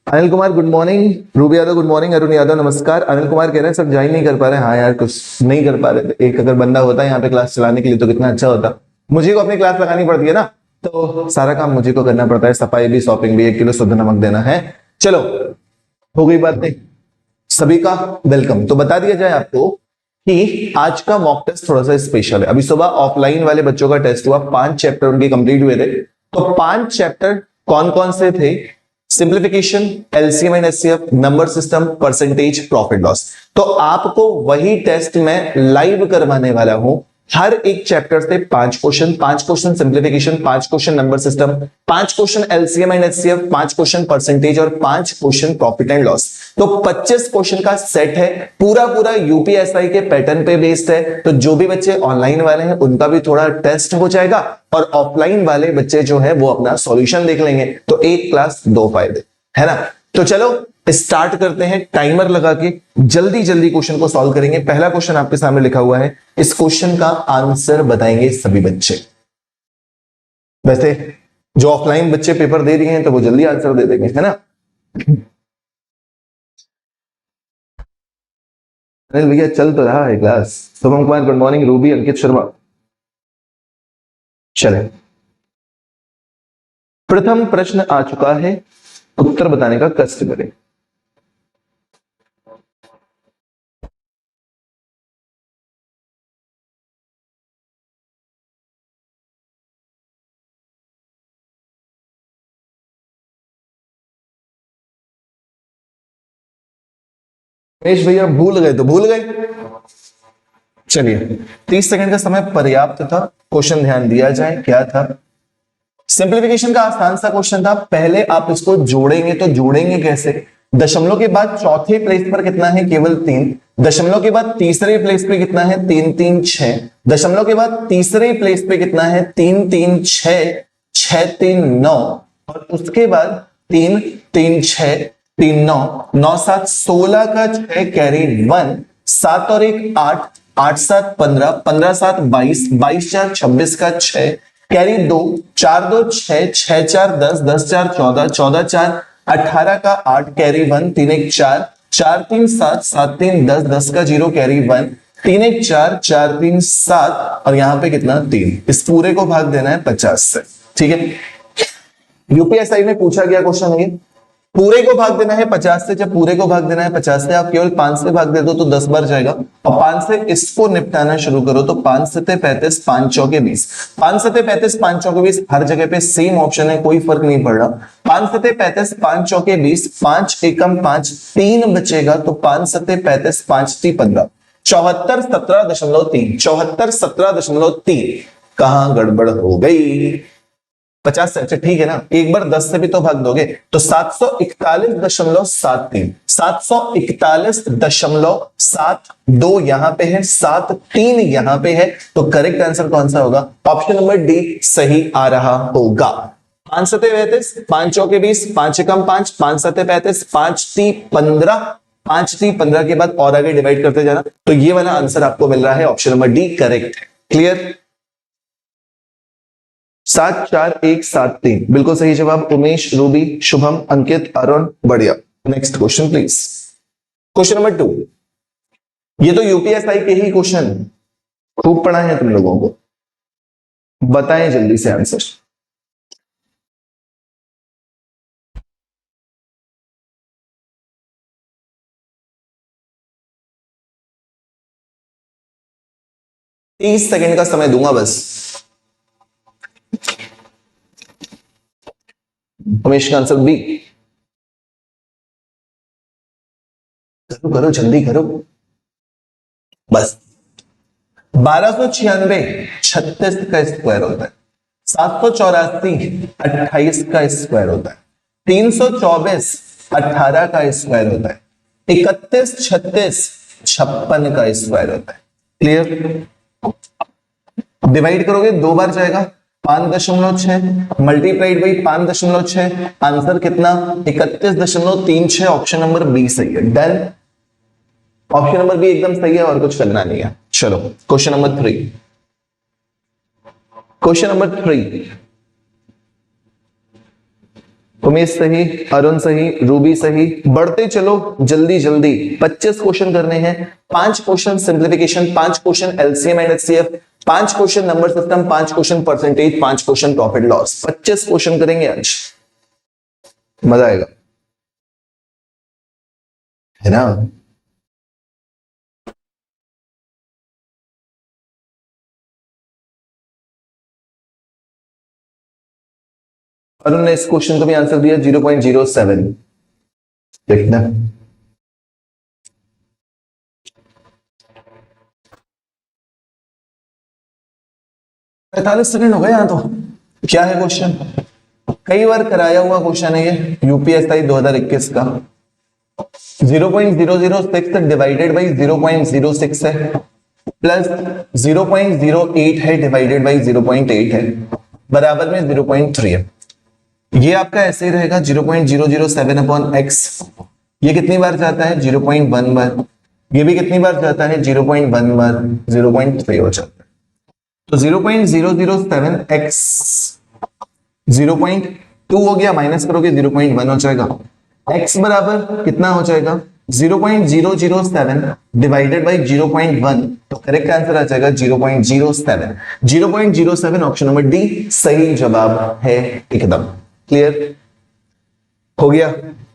Anil Kumar good morning, Ruby Yadav good morning, Arun Yadav नमस्कार। अनिल कुमार कह रहे हैं सर ज्वाइन नहीं कर पा रहे हैं। हाँ यार कुछ नहीं कर पा रहे थे। एक अगर बंदा होता है यहाँ पे क्लास चलाने के लिए तो कितना अच्छा होता। मुझे को अपनी क्लास लगानी पड़ती है ना, तो सारा काम मुझे को करना पड़ता है, सफाई भी, शॉपिंग भी, 1 किलो शुद्ध नमक देना है। चलो हो गई बात। नहीं सभी का वेलकम। तो बता दिया जाए आपको कि आज का मॉक टेस्ट थोड़ा सा स्पेशल है। अभी सुबह ऑफलाइन वाले बच्चों का टेस्ट हुआ, 5 चैप्टर उनके कंप्लीट हुए थे। तो 5 चैप्टर कौन कौन से थे? Simplification, LCM and HCF, number system, percentage, profit loss. तो आपको वही टेस्ट में लाइव करवाने वाला हूं। हर एक चैप्टर से 5 question, 5 question simplification, 5 question number system, 5 question LCM and HCF, 5 question percentage और 5 क्वेश्चन प्रॉफिट एंड लॉस। तो 25 क्वेश्चन का सेट है, पूरा पूरा यूपीएसआई के पैटर्न पे बेस्ड है। तो जो भी बच्चे ऑनलाइन वाले हैं उनका भी थोड़ा टेस्ट हो जाएगा और ऑफलाइन वाले बच्चे जो है वो अपना सॉल्यूशन देख लेंगे। तो एक क्लास दो फायदे, है ना। तो चलो स्टार्ट करते हैं। टाइमर लगा के जल्दी जल्दी क्वेश्चन को सॉल्व करेंगे। पहला क्वेश्चन आपके सामने लिखा हुआ है, इस क्वेश्चन का आंसर बताएंगे सभी बच्चे। वैसे जो ऑफलाइन बच्चे पेपर दे रहे हैं तो वो जल्दी आंसर दे देंगे, है ना। अनिल भैया चल तो रहा है class. Shubham Kumar good morning, Ruby, Ankit Sharma. चले प्रथम प्रश्न आ चुका है, उत्तर बताने का कष्ट करें। रमेश भैया भूल गए तो भूल गए। चलिए 30 सेकंड का समय पर्याप्त था। क्वेश्चन ध्यान दिया जाए, क्या था? सिंप्लीफिकेशन का आसान सा क्वेश्चन था। पहले आप इसको जोड़ेंगे तो जोड़ेंगे कैसे? दशमलव के बाद चौथे प्लेस पर कितना है? केवल 3। दशमलव के बाद तीसरे प्लेस पे कितना है? 3 3 6। दशमलव के बाद तीसरे प्लेस पे कितना है? 3 3 6 6 3 9 और उसके बाद 3 3 6 3 9 9 7 16 का 6 कैरी 1, 7 और 1 8 8 7 15 15 7 22 22 4 26 का 6 कैरी 2 4 2 6 6 4 10 10 4 14 14 4 18 का 8 कैरी 1 3 1 4 4 3 7 7 3 10 10 का 0 कैरी 1 3 1 4 4 3 7 और यहां पे कितना? 3। इस पूरे को भाग देना है 50 से। ठीक है, यूपीएसआई में पूछा गया क्वेश्चन है। पूरे को भाग देना है 50 से। जब पूरे को भाग देना है 50 से, आप केवल 5 से भाग दे दो तो 10 बार जाएगा और 5 से इसको निपटाना शुरू करो तो 5 सते 35 5 चौके 20। 5 सते 35 5 चौके 20 हर जगह पे सेम ऑप्शन है, कोई फर्क नहीं पड़ रहा। 5 सते 35 5 चौके 20, 5 एकम 5 3 बचेगा तो 5 सते 35 5 3 15 74 17.3 74 17.3। कहां गड़बड़ हो गई? 50 से। अच्छा ठीक है ना, एक बार 10 से भी तो भाग दोगे तो 741.73 741.72 यहां पे है, 73 यहां पे है। तो करेक्ट आंसर कौन सा होगा? ऑप्शन नंबर डी सही आ रहा होगा। 5 सते 35 5 चौके 20 5 एकम 5 5 सते 35 5 3 15 5 3 15 के बाद और आगे डिवाइड करते जाना। तो ये वाला आंसर आपको मिल रहा है, ऑप्शन नंबर डी करेक्ट है। क्लियर? 7 4 1 7 3 बिल्कुल सही जवाब। उमेश, रूबी, शुभम, अंकित, अरुण, बढ़िया। Next question please. Question number 2। ये तो यूपीएसआई के ही क्वेश्चन खूब पढ़ा है तुम लोगों को। बताएं जल्दी से आंसर। तीस सेकेंड का समय दूंगा बस। उमेश का आंसर बी। करो करो जल्दी करो बस। 1296 36 का स्क्वायर होता है। 784 28 का स्क्वायर होता है। 324 18 का स्क्वायर होता है। 31 36 56 का स्क्वायर होता है। क्लियर? डिवाइड करोगे 2 बार जाएगा, 5.6 मल्टीप्लाइड बाई 5.6, आंसर कितना? 31.36। ऑप्शन नंबर बी सही है। डन। ऑप्शन नंबर बी एकदम सही है और कुछ करना नहीं है। चलो question number 3। Question number 3, Umesh सही, अरुण सही, रूबी सही। बढ़ते चलो जल्दी जल्दी। 25 क्वेश्चन करने हैं, 5 question simplification, 5 question LCM and HCF, 5 question number system, 5 question percentage, 5 question profit loss. 25 question करेंगे आज, मजा आएगा, है ना। अरुण ने इस क्वेश्चन को भी आंसर दिया 0.07। देखना 45 सेकंड हो गए यहां तो। क्या है क्वेश्चन, कई बार कराया हुआ क्वेश्चन है ये, यूपीएसआई 2021 का। 0.006 डिवाइडेड बाई 0.06 है, प्लस 0.08 है डिवाइडेड बाई 0.8 है, बराबर में 0.3 है। ये आपका ऐसे ही रहेगा 0.007 अपॉन एक्स। ये कितनी बार जाता है 0.1 बार, ये भी कितनी बार जाता है 0.1 बार, 0.3 हो जाता है। तो 0.007 एक्स 0.2 हो गया, माइनस करोगे 0.1 हो जाएगा। x बराबर कितना हो जाएगा 0.007 डिवाइडेड बाई 0.1, तो करेक्ट आंसर आ जाएगा 0.07। 0.07 ऑप्शन नंबर डी सही जवाब है, एकदम क्लियर हो गया।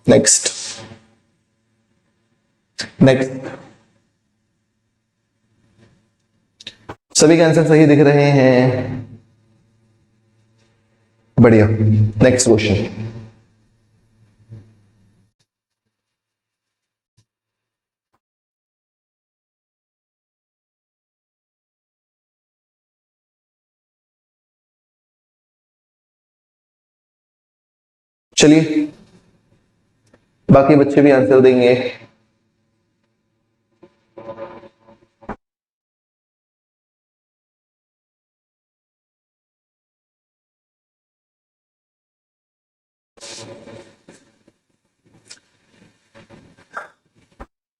नेक्स्ट सभी के आंसर सही दिख रहे हैं, बढ़िया। नेक्स्ट क्वेश्चन, चलिए बाकी बच्चे भी आंसर देंगे।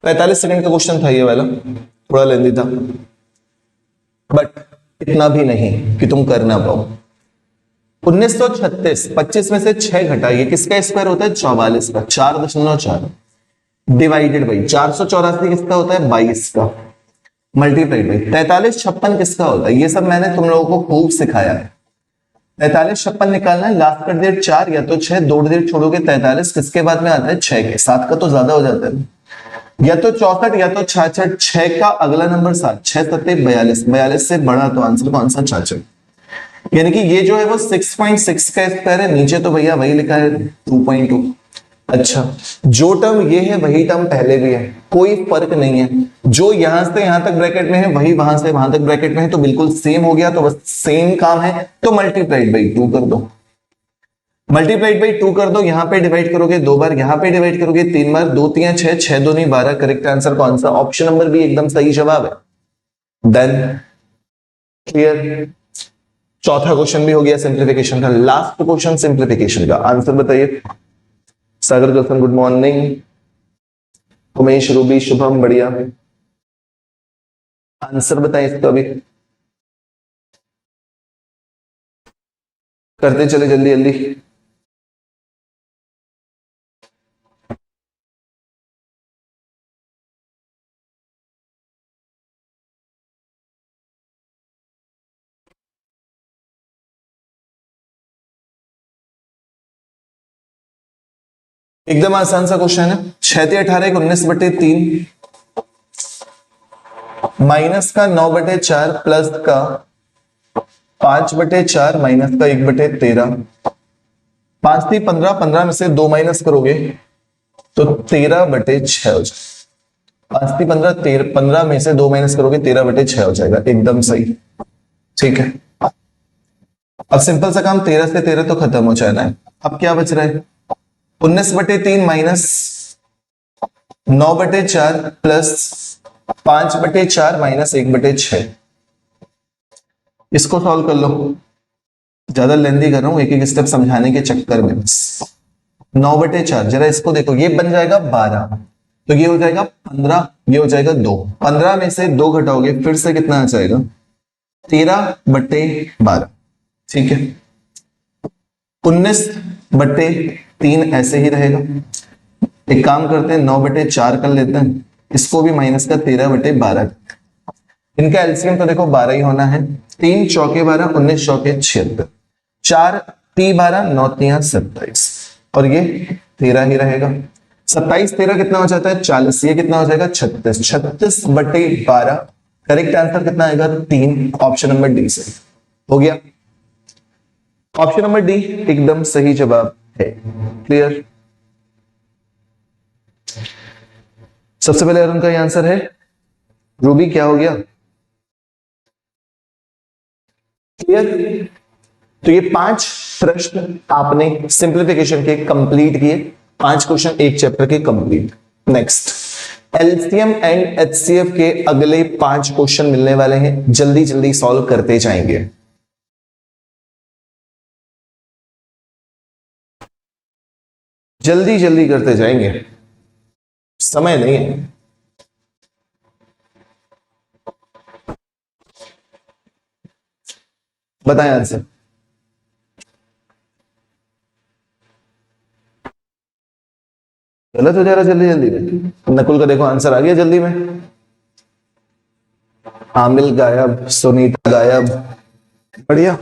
पैंतालीस सेकंड का क्वेश्चन था ये वाला, थोड़ा लेंदी था, बट इतना भी नहीं कि तुम कर ना पाओ। 1936, 25 में से 6 घटाइए, किसका स्क्वायर होता है 44 का, 4.4 डिवाइडेड बाई 484 किसका होता है 22 का, मल्टीप्लाइड बाई 4356 किसका होता है। ये सब मैंने तुम लोगों को खूब सिखाया है। 4356 निकालना है, लास्ट कर डेट 4 या तो 6, 2 डेट छोड़ोगे 43 किसके बाद में आता है 6 के, 7 का तो ज्यादा हो जाता है, या तो 64 या तो 66, 6 का अगला नंबर 7, 6 सत्ते 42, 42 से बड़ा तो आंसर कौन सा 66, यानी कि ये जो है वो 6.6 का स्क्वायर है, नीचे तो भैया वही लिखा है 2.2। अच्छा, जो टर्म ये है वही टर्म पहले भी है, कोई फर्क नहीं है, जो यहां से यहां तक ब्रैकेट में है वही वहां से वहां तक ब्रैकेट में है, तो बिल्कुल सेम हो गया, तो बस सेम काम है, तो मल्टीप्लाइड बाई 2 कर दो, मल्टीप्लाइड बाई 2 कर दो, यहां पे डिवाइड करोगे 2 बार, यहां पे डिवाइड करोगे 3 बार, 2 3 6, 6 2 12, करेक्ट आंसर कौन सा, ऑप्शन नंबर बी एकदम सही जवाब है। देन क्लियर, चौथा क्वेश्चन भी हो गया सिंप्लीफिकेशन का। लास्ट क्वेश्चन सिंप्लीफिकेशन का आंसर बताइए। सागर गौतम गुड मॉर्निंग, उमेश रूबी शुभम बढ़िया, आंसर बताएं इसका भी, करते चले जल्दी जल्दी। एकदम आसान सा क्वेश्चन है, 6×18 19/3 माइनस का 9/4 प्लस का 5/4 माइनस का 1/13, 5 3 15, 15 में से 2 माइनस करोगे तो 13/6 हो जाएगा। 5 3 15, 15 में से 2 माइनस करोगे 13/6 हो जाएगा, एकदम सही, ठीक है। अब सिंपल सा काम, 13 से 13 तो खत्म हो जाना है, अब क्या बच रहा है 19/3 माइनस 9/4 प्लस 5/4 माइनस 1/6, इसको सॉल्व कर लो, ज्यादा लेंदी कर रहा हूं एक एक स्टेप समझाने के चक्कर में। 9/4 जरा इसको देखो, ये बन जाएगा 12, तो ये हो जाएगा 15, ये हो जाएगा 2, 15 में से 2 घटाओगे फिर से कितना आ जाएगा 13/12, ठीक है। 19/3 3 ऐसे ही रहेगा। एक काम करते हैं 9/4 कर लेते हैं, इसको भी माइनस का 13/12। इनका एलसीएम तो देखो 12 ही होना है। 3 चौके 12, 19 चौके 76, 4 ती 12, 9 तियां 27, और ये 13 ही रहेगा। 27 13 कितना हो जाता है 40, ये कितना हो जाएगा 36, 36/12। करेक्ट आंसर कितना आएगा 3, ऑप्शन नंबर डी से हो गया। ऑप्शन नंबर डी एकदम सही जवाब है। क्लियर। सबसे पहले अरुण का ये आंसर है। रूबी क्या हो गया? क्लियर। तो ये 5 प्रश्न आपने सिंप्लीफिकेशन के कंप्लीट किए, 5 क्वेश्चन एक चैप्टर के complete. Next LCM and HCF के अगले 5 क्वेश्चन मिलने वाले हैं, जल्दी जल्दी सॉल्व करते जाएंगे। जल्दी जल्दी करते जाएंगे, समय नहीं है। बताएं आंसर। गलत हो जा रहा जल्दी जल्दी में। नकुल का देखो आंसर आ गया जल्दी में। आमिल गायब, सुनीता गायब, बढ़िया।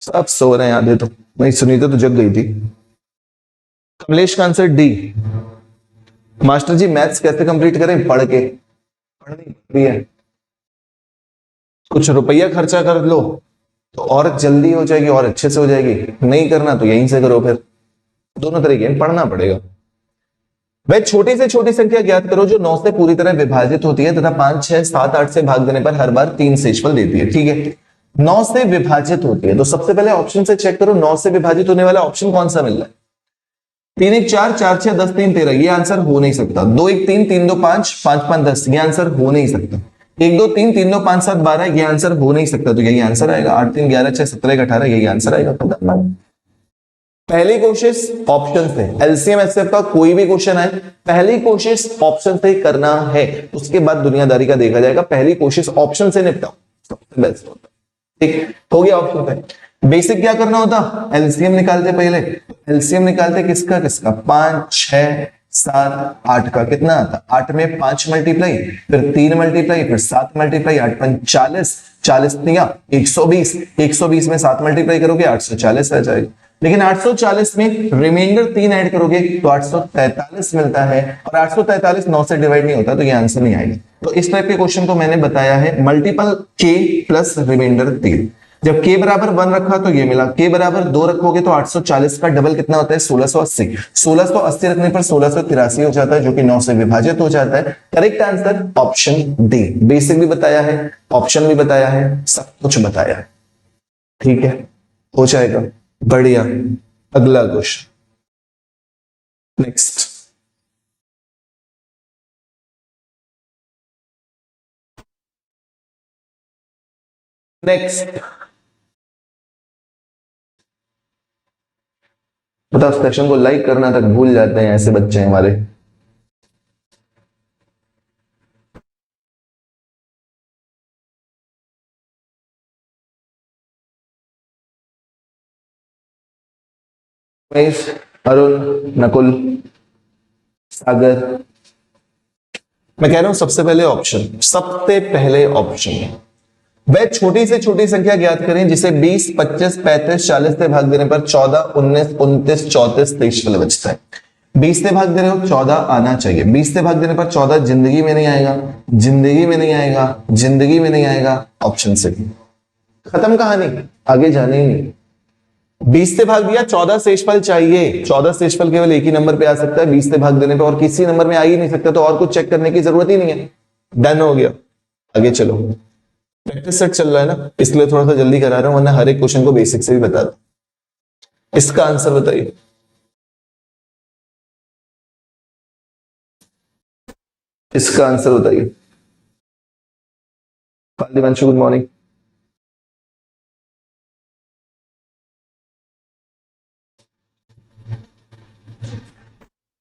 सब सो रहे हैं आधे तो। नहीं, सुनीता तो जग गई थी। कमलेश का आंसर डी। मास्टर जी मैथ्स कैसे कंप्लीट करें? पढ़ के। पढ़नी पड़ती है, कुछ रुपया खर्चा कर लो तो और जल्दी हो जाएगी और अच्छे से हो जाएगी। नहीं करना तो यहीं से करो, फिर दोनों तरीके हैं, पढ़ना पड़ेगा। वह छोटी से छोटी संख्या ज्ञात करो जो 9 से पूरी तरह विभाजित होती है तथा 5, 6, 7, 8 से भाग देने पर हर बार 3 शेषफल देती है। ठीक है, 9 से विभाजित होती है तो सबसे पहले ऑप्शन से चेक करो 9 से विभाजित होने वाला ऑप्शन कौन सा मिल रहा है। 3 1 4, 4 6 10 3 13, ये आंसर हो नहीं सकता। 2 1 3, 3 2 5, 5 5 10, ये आंसर हो नहीं सकता। 1 2 3, 3 2 5 7 12, ये आंसर हो नहीं सकता। तो यही आंसर आएगा 8 3 11 6 17 18, यही आंसर आएगा। पहली कोशिश ऑप्शन से, एलसीएम एचसीएफ का कोई भी क्वेश्चन आए पहली कोशिश ऑप्शन से करना है, उसके बाद दुनियादारी का देखा जाएगा। पहली कोशिश ऑप्शन से निपटाओ, सबसे बेस्ट होता। ठीक हो गया। ऑप्शन पे बेसिक क्या करना होता, एलसीएम निकालते। पहले एलसीएम निकालते किसका किसका, 5 6 7 8 का। कितना आता, 8 में 5 मल्टीप्लाई, फिर 3 मल्टीप्लाई, फिर 7 मल्टीप्लाई, 8 5 40, 40 120, 120 में 7 मल्टीप्लाई करोगे 840 आ जाएगा। लेकिन 840 में रिमाइंडर 3 ऐड करोगे तो 843 मिलता है, और 843 9 से डिवाइड नहीं होता, तो ये आंसर नहीं आएगा। तो इस टाइप के क्वेश्चन को मैंने बताया है मल्टीपल के प्लस रिमाइंडर 3। जब के बराबर 1 रखा तो ये मिला, के बराबर 2 रखोगे तो 840 का डबल कितना होता है 1680, 1680 रखने पर 1683 हो जाता है, जो कि 9 से विभाजित हो जाता है। Correct answer option D. Basic भी बताया है, ऑप्शन भी बताया है, सब कुछ बताया है। ठीक है, हो जाएगा, बढ़िया। अगला क्वेश्चन, नेक्स्ट। नेक्स्ट बताओ, सेशन को लाइक करना तक भूल जाते हैं ऐसे बच्चे हमारे। महेश, अरुण, नकुल, सागर। मैं कह रहा हूं सबसे पहले ऑप्शन, सबसे पहले ऑप्शन। वह छोटी से छोटी संख्या ज्ञात करें जिसे 20 25 35 40 से भाग देने पर 14 19 29 34 23 फल बचता है। 20 से भाग दे रहे हो 14 आना चाहिए, 20 से भाग देने पर 14 जिंदगी में नहीं आएगा, जिंदगी में नहीं आएगा, जिंदगी में नहीं आएगा। ऑप्शन से खत्म कहानी, आगे जाने ही नहीं। 20 से भाग दिया, 14 शेषफल चाहिए। 14 शेषफल केवल एक ही नंबर पे आ सकता है 20 से भाग देने पे, और किसी नंबर में आ ही नहीं सकता, तो और कुछ चेक करने की जरूरत ही नहीं है। डन हो गया, आगे चलो। प्रैक्टिस सेट चल रहा है ना, इसलिए थोड़ा सा जल्दी करा रहा हूं, वरना हर एक क्वेश्चन को बेसिक से भी बता दो। इसका आंसर बताइए। इसका आंसर बताइए। Divanshu good morning.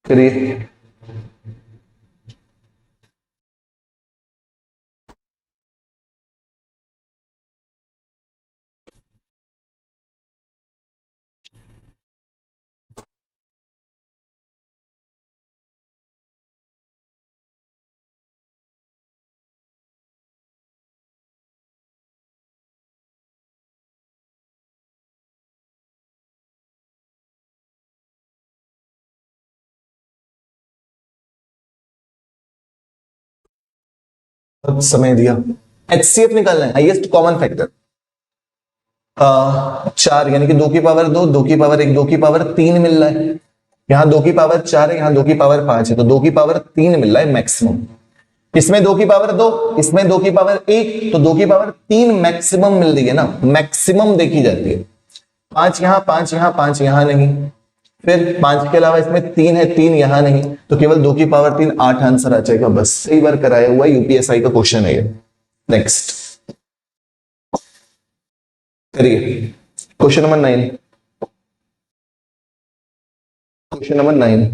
करिए। बहुत समय दिया। HCF निकालना है, हाईएस्ट कॉमन फैक्टर। 4 यानी कि 2 की पावर 2, 2 की पावर 1, 2 की पावर 3 मिल रहा है। यहाँ 2 की पावर 4 है, यहाँ 2 की पावर 5 है, तो 2 की पावर 3 मिल रहा है मैक्सिमम। इसमें 2 की पावर 2, इसमें 2 की पावर 1, तो 2 की पावर 3 मैक्सिमम मिल रही है ना, मैक्सिमम देखी जाती है। 5 यहाँ, 5 यहाँ, 5 यहाँ नहीं, फिर 5 के अलावा इसमें 3 है, 3 यहाँ नहीं, तो केवल 2 की पावर 3, 8 आंसर आ जाएगा। बस कई बार कराया हुआ यूपीएसआई का क्वेश्चन है ये। नेक्स्ट करिए क्वेश्चन नंबर 9। क्वेश्चन नंबर 9,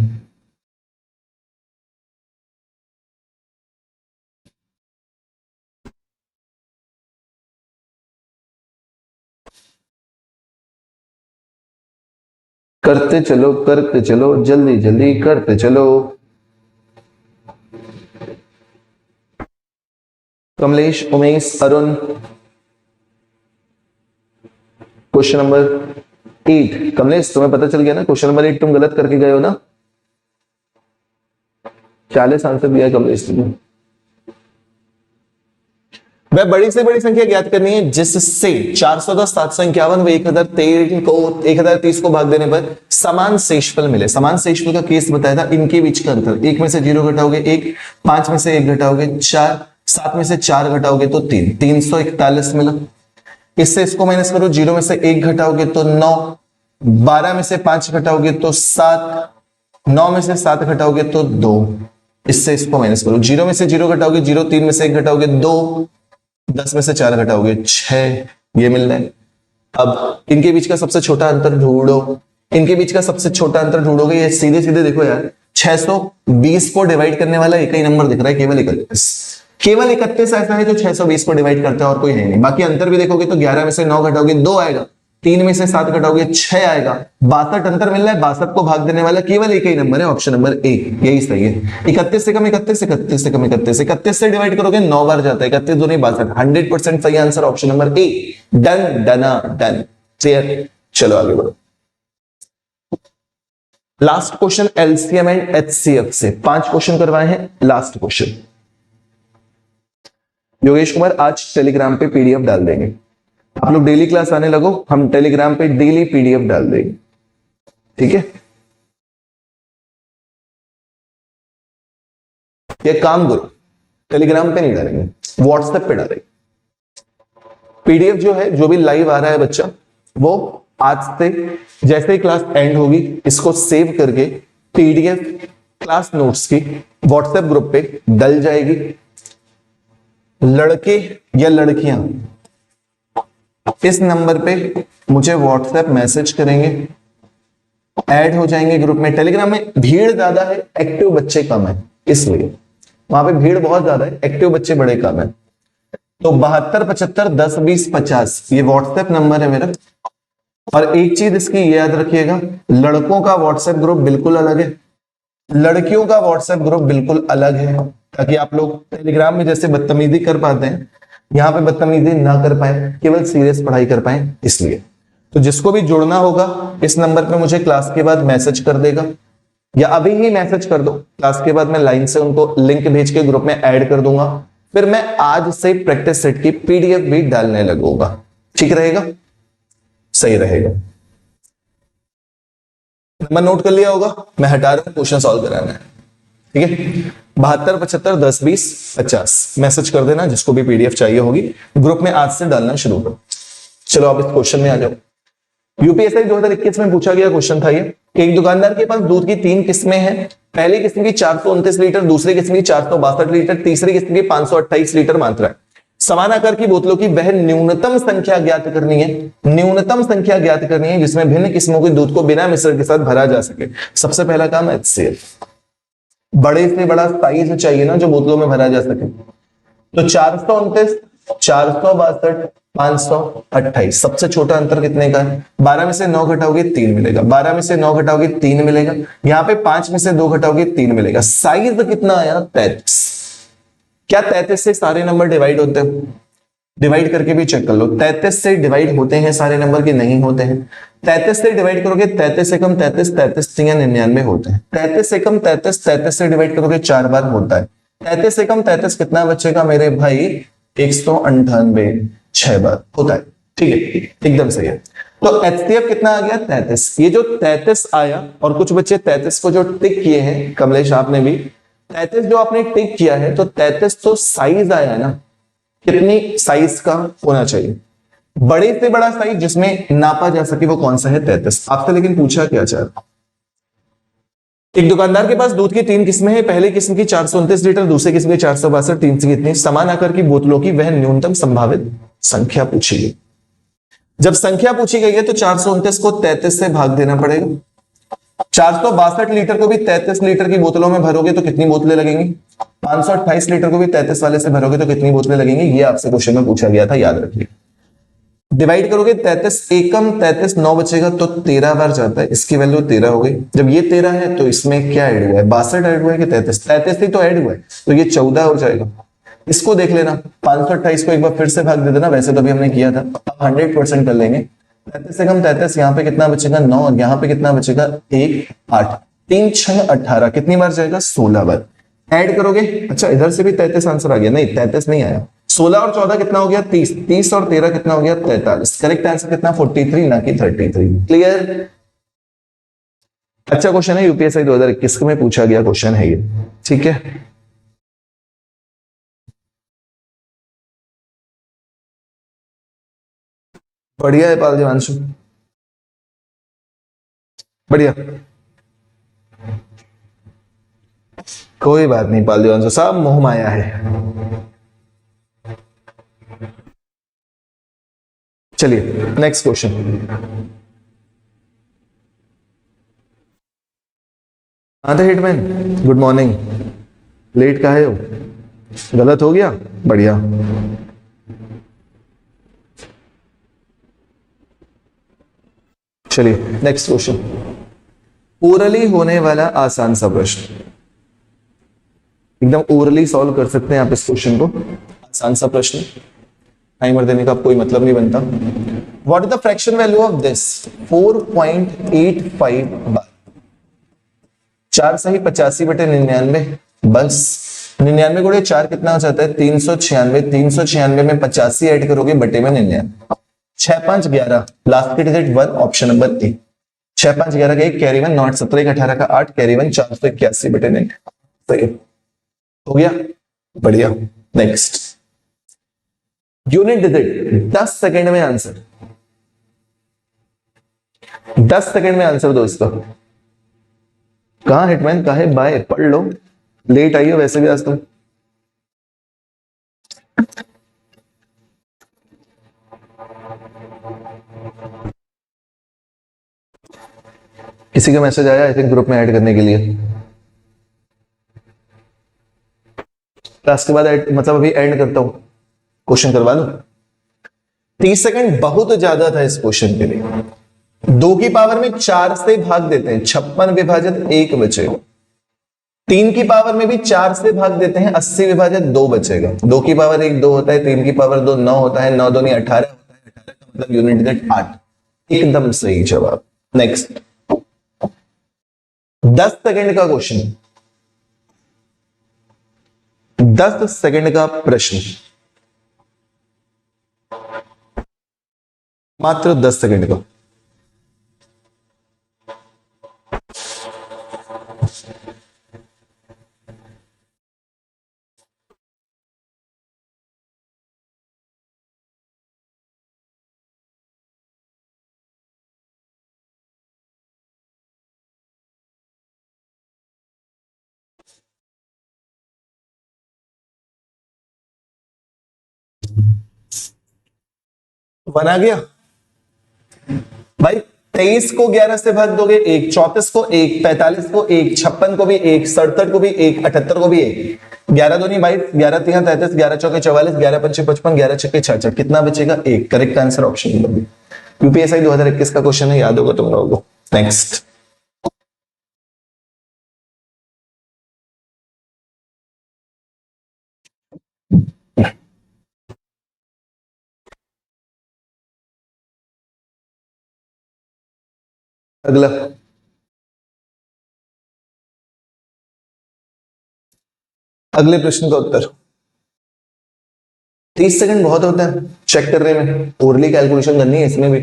करते चलो जल्दी जल्दी करते चलो। Kamlesh, Umesh, Arun, question number 8। कमलेश तुम्हें पता चल गया ना, क्वेश्चन नंबर 8 तुम गलत करके गए हो ना। 40 आंसर दिया कमलेश तुमने। वह बड़ी से बड़ी संख्या ज्ञात करनी है जिससे 410, 751 व 1030 को भाग देने पर समान शेषफल मिले। समान शेषफल का केस बताया था, इनके बीच का अंतर, 1 में से 0 घटाओगे 1, 5 में से 1 घटाओगे 4, 7 में से 4 घटाओगे तो 3, 341 मिला। इससे इसको माइनस करो, 0 में से 1 घटाओगे तो 9, 12 में से 5 घटाओगे तो 7, 9 में से 7 घटाओगे तो 2, इससे इसको माइनस करो, 0 में से 0 घटाओगे 0, 3 में से 1 घटाओगे 2, 10 में से 4 घटाओगे 6, ये मिल रहा है। अब इनके बीच का सबसे छोटा अंतर ढूंढो। इनके बीच का सबसे छोटा अंतर ढूंढोगे, ये सीधे सीधे देखो यार, 620 को डिवाइड करने वाला एक ही नंबर दिख रहा है, केवल 31। केवल 31 ऐसा है जो 620 को डिवाइड करता है, और कोई है नहीं। बाकी अंतर भी देखोगे तो 11 में से 9 घटाओगे 2 आएगा, 3 में से 7 घटाओगे 6 आएगा, 62 अंतर मिल रहा है। 62 को भाग देने वाला केवल एक ही नंबर है, ऑप्शन नंबर ए, यही सही है। 31 से कम 31, 31 से कम 31, 31 से डिवाइड करोगे 9 बार जाता है, 31 दूनी 62, 100% सही answer option number A. Done done done, clear. चलो आगे बढ़ो। Last question LCM and HCF से 5 क्वेश्चन करवाए हैं। लास्ट क्वेश्चन योगेश कुमार आज टेलीग्राम पे पीडीएफ डाल देंगे। आप लोग डेली क्लास आने लगो, हम टेलीग्राम पे डेली पीडीएफ डाल देंगे, ठीक है। ये काम करो, टेलीग्राम पे नहीं डालेंगे, व्हाट्सएप पे डालेंगे। पीडीएफ जो है, जो भी लाइव आ रहा है बच्चा, वो आज से जैसे ही क्लास एंड होगी इसको सेव करके पीडीएफ क्लास नोट्स की व्हाट्सएप ग्रुप पे डल जाएगी। लड़के या लड़कियां इस नंबर पे मुझे व्हाट्सएप मैसेज करेंगे, ऐड हो जाएंगे ग्रुप में। टेलीग्राम में भीड़ ज्यादा है, एक्टिव बच्चे कम है, इसलिए वहां पे भीड़ बहुत ज्यादा है, एक्टिव बच्चे बड़े कम है। तो 72 75 10 20 50 ये व्हाट्सएप नंबर है मेरा। और एक चीज इसकी ये याद रखिएगा, लड़कों का व्हाट्सएप ग्रुप बिल्कुल अलग है, लड़कियों का व्हाट्सएप ग्रुप बिल्कुल अलग है, ताकि आप लोग टेलीग्राम में जैसे बदतमीजी कर पाते हैं यहाँ पे बदतमीजी ना कर पाए, केवल सीरियस पढ़ाई कर पाए, इसलिए। तो जिसको भी जुड़ना होगा इस नंबर पे मुझे क्लास के बाद मैसेज कर देगा, या अभी ही मैसेज कर दो, क्लास के बाद मैं लाइन से उनको लिंक भेज के ग्रुप में ऐड कर दूंगा। फिर मैं आज से प्रैक्टिस सेट की पीडीएफ भी डालने लगूंगा, ठीक रहेगा, सही रहेगा। नंबर नोट कर लिया होगा, मैं हटा रहा हूं, क्वेश्चन सॉल्व कराना है, ठीक है। 72 75 10 20 50 मैसेज कर देना जिसको भी पीडीएफ चाहिए होगी, ग्रुप में आज से डालना शुरू करो। चलो अब इस क्वेश्चन में आ जाओ। यूपीएससी 2021 में पूछा गया क्वेश्चन था ये, एक दुकानदार के पास दूध की 3 किस्में हैं। पहली किस्म की 429 लीटर, दूसरी किस्म की 462 लीटर, तीसरी किस्म की 528 लीटर मात्रा है। समान आकार की बोतलों की वह न्यूनतम संख्या ज्ञात करनी है, न्यूनतम संख्या ज्ञात करनी है जिसमें भिन्न किस्मों के दूध को बिना मिश्रण के साथ भरा जा सके। सबसे पहला काम HCF, बड़े से बड़ा साइज चाहिए ना जो बोतलों में भरा जा सके। तो 429, 462, 528, सबसे छोटा अंतर कितने का है? 12 में से 9 घटाओगे 3 मिलेगा, 12 में से 9 घटाओगे 3 मिलेगा, यहाँ पे 5 में से 2 घटाओगे 3 मिलेगा। साइज कितना आया? 33। क्या 33 से सारे नंबर डिवाइड होते हैं? डिवाइड करके भी चेक कर लो, 33 से डिवाइड होते हैं सारे नंबर के? नहीं होते हैं। 33 से डिवाइड करोगे 33 से कम 33, 33 से 99 होते हैं। 33 से कम 33, 33 से डिवाइड करोगे 4 बार होता है। 33 से कम 33 कितना बचेगा मेरे भाई? 198 6 बार होता है। ठीक है, एकदम सही है। तो एचसीएफ कितना आ गया? 33। ये जो 33 आया और कुछ बच्चे 33 को जो टिक किए हैं, कमलेश आपने भी 33 जो आपने टिक किया है, तो 33 तो साइज आया है ना, कितनी साइज का होना चाहिए? बड़े से बड़ा साइज जिसमें नापा जा सके वो कौन सा है? 33। आपसे लेकिन पूछा क्या चाह? एक दुकानदार के पास दूध की 3 किस्में हैं। पहली किस्म की 429 लीटर, दूसरी किस्म की 462, तीसरी कितनी? समान आकार की बोतलों की वह न्यूनतम संभावित संख्या पूछी गई। जब संख्या पूछी गई है तो 429 को 33 से भाग देना पड़ेगा। 462 लीटर को भी 33 लीटर की बोतलों में भरोगे तो कितनी बोतलें लगेंगी? 528 लीटर को भी 33 वाले से भरोगे तो कितनी बोतलें लगेंगी? ये आपसे क्वेश्चन में पूछा गया था, याद रखिए। डिवाइड करोगे 33 एकम 33 9 बचेगा तो 13 बार जाता है, इसकी वैल्यू 13 हो गई। जब ये 13 है तो इसमें क्या ऐड हुआ है? 62 ऐड हुआ है कि 33? 33 ही तो ऐड हुआ है, तो ये 14 हो जाएगा। इसको देख लेना, 528 को एक बार फिर से भाग दे देना, वैसे तो अभी हमने किया था, अब 100% कर लेंगे। 33 से कम 33, यहाँ पे कितना बचेगा? 9, और यहाँ पे कितना बचेगा? 1 8 3 6 18, कितनी बार जाएगा? 16 बार। ऐड करोगे, अच्छा इधर से भी 33 आंसर आ गया, नहीं 33 नहीं आया, 16 और 14 कितना हो गया? 30, 30 और 13 कितना हो गया? 43। करेक्ट आंसर कितना? 43 ना कि 33। क्लियर? अच्छा क्वेश्चन है, यूपीएससी 2021 में पूछा गया क्वेश्चन है ये, ठीक है। बढ़िया है पाल देवांशु, बढ़िया। कोई बात नहीं पाल देवांशु साहब, मोह माया है। चलिए नेक्स्ट क्वेश्चन। हाँ थे हिटमैन, गुड मॉर्निंग। लेट का है हो? गलत हो गया? बढ़िया। चलिए नेक्स्ट क्वेश्चन। ओरली होने वाला आसान सा प्रश्न, एकदम ओरली सॉल्व कर सकते हैं आप इस क्वेश्चन को। आसान सा प्रश्न, टाइमर देने का कोई मतलब नहीं बनता। What is the fraction value of this? 4.85 बार 4 सही 85 बटे 99, बस 99 गुणे 4 कितना हो जाता है? 396। 396 में 85 ऐड करोगे बटे में 99, 6 5 11, लास्ट के डिजिट 1, ऑप्शन नंबर ए। 6 5 11 का 1 कैरी 1, नॉट 17 18 का 8 कैरी 1, 481 बटे 9। सही हो गया, बढ़िया। नेक्स्ट, यूनिट डिजिट 10 सेकेंड में आंसर, 10 सेकेंड में आंसर दोस्तों। कहां हिटमैन, कहा है बाय, पढ़ लो, लेट आई हो वैसे भी आज तक। किसी का मैसेज आया आई थिंक ग्रुप में ऐड करने के लिए। क्लास के बाद मतलब अभी एंड करता हूं, क्वेश्चन करवा दो। 30 सेकंड बहुत ज्यादा था इस क्वेश्चन के लिए। 2 की पावर में 4 से भाग देते हैं, 56 विभाजित 1 बचेगा। 3 की पावर में भी 4 से भाग देते हैं, 80 विभाजित 2 बचेगा। 2 की पावर 1 2 होता है, 3 की पावर 2 9 होता है, 9 2 नहीं 18 होता है, 18 का मतलब यूनिट डिजिट 8। एकदम सही जवाब। नेक्स्ट, 10 सेकंड का क्वेश्चन, 10 सेकंड का प्रश्न, मात्र 10 सेकंड का। बना गया भाई। 23 को 11 से भाग दोगे 1, 34 को 1, 45 को 1, 56 को भी 1, 67 को भी 1, 78 को भी 1, 11 2 नहीं 22, 11 3 33, 11 चौके 44, 11 पंचे 55, 11 छक्के 66, कितना बचेगा? 1। Correct answer option number B. UPSC 2021 का क्वेश्चन है, याद होगा तुम लोगों को। नेक्स्ट, अगला। अगले प्रश्न का उत्तर। 30 सेकंड बहुत होता है चेक करने में, ओरली कैलकुलेशन करनी है इसमें भी।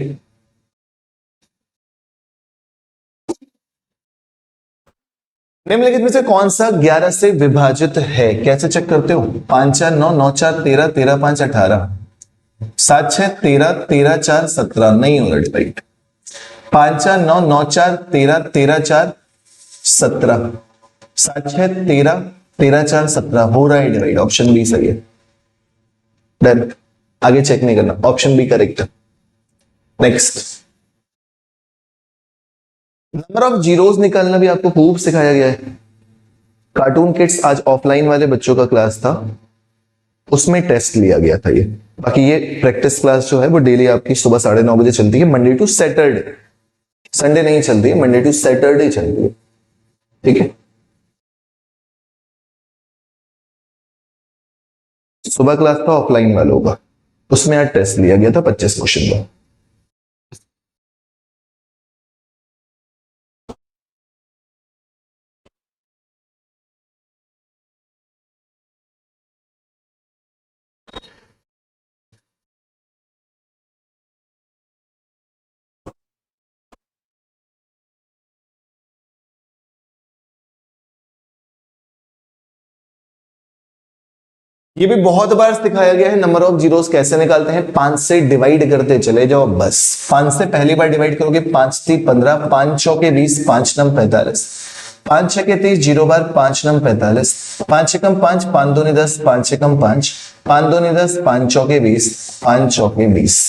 निम्नलिखित में से कौन सा 11 से विभाजित है? कैसे चेक करते हो? 5 4 9, 9 4 13, 13 5 18, 7 6 13, 13 4 17, नहीं हो रहा राइट। 5 4 9, 9 4 13, 13 4 17, 7 6 13, 13 4 17 हो रहा है डिवाइड। ऑप्शन बी सही है। डन, आगे चेक नहीं करना, ऑप्शन बी करेक्ट है। नेक्स्ट, नंबर ऑफ जीरोस निकालना भी आपको खूब सिखाया गया है। कार्टून किड्स आज ऑफलाइन वाले बच्चों का क्लास था, उसमें टेस्ट लिया गया था ये। बाकी ये प्रैक्टिस क्लास जो है वो डेली आपकी सुबह 9:30 चलती है, मंडे टू सैटरडे, संडे नहीं चलती है, मंडे टू सैटरडे चलती है। ठीक है, सुबह क्लास था ऑफलाइन वालों का, उसमें आज टेस्ट लिया गया था 25 क्वेश्चन का। ये भी बहुत बार सिखाया गया है, नंबर ऑफ जीरोस कैसे निकालते हैं। 5 से डिवाइड करते चले जाओ बस। 5 से पहली बार डिवाइड करोगे 5 3 15, 5 चौके 20, 5 9 45, 5 6 30, 0 बार 5 9 45, 5 एकम 5, 5 2 10, 5 एकम 5, 5 2 10, 5 चौके 20, 5 चौके 20,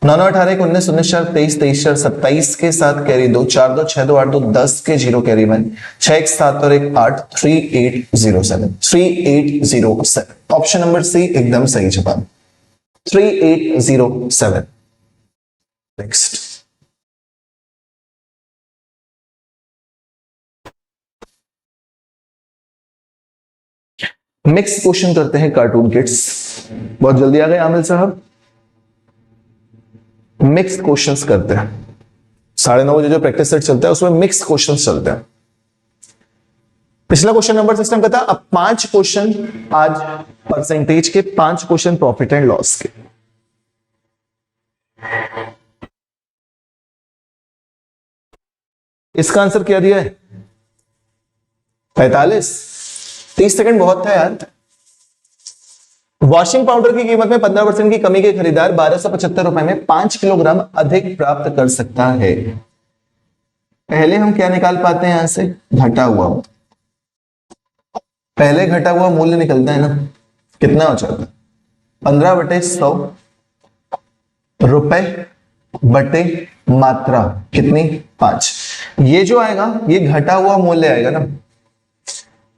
9 9 18 19 19 4 23 23 4 27 के साथ कैरी 2, 4 2 6 2 8 2 10 के 0 कैरी 1, 6 1 7 और 1 8, 3807, 3807। ऑप्शन नंबर सी एकदम सही जवाब, 3807। नेक्स्ट, मिक्स क्वेश्चन करते हैं कार्टून किड्स। बहुत जल्दी आ गए आमिल साहब। मिक्स क्वेश्चंस करते हैं, 9:30 बजे जो प्रैक्टिस सेट चलता है उसमें मिक्स क्वेश्चंस चलते हैं। पिछला क्वेश्चन नंबर सिस्टम का था, अब 5 क्वेश्चन आज परसेंटेज के, 5 क्वेश्चन प्रॉफिट एंड लॉस के। इसका आंसर क्या दिया है? 45। 30 सेकंड बहुत था यार। वॉशिंग पाउडर की कीमत में 15% की कमी के खरीदार 1275 रुपए में 5 किलोग्राम अधिक प्राप्त कर सकता है। पहले हम क्या निकाल पाते हैं यहां से? घटा हुआ, पहले घटा हुआ मूल्य निकलता है ना, कितना हो जाता है? 15/100 रुपए बटे मात्रा कितनी? 5। ये जो आएगा ये घटा हुआ मूल्य आएगा ना।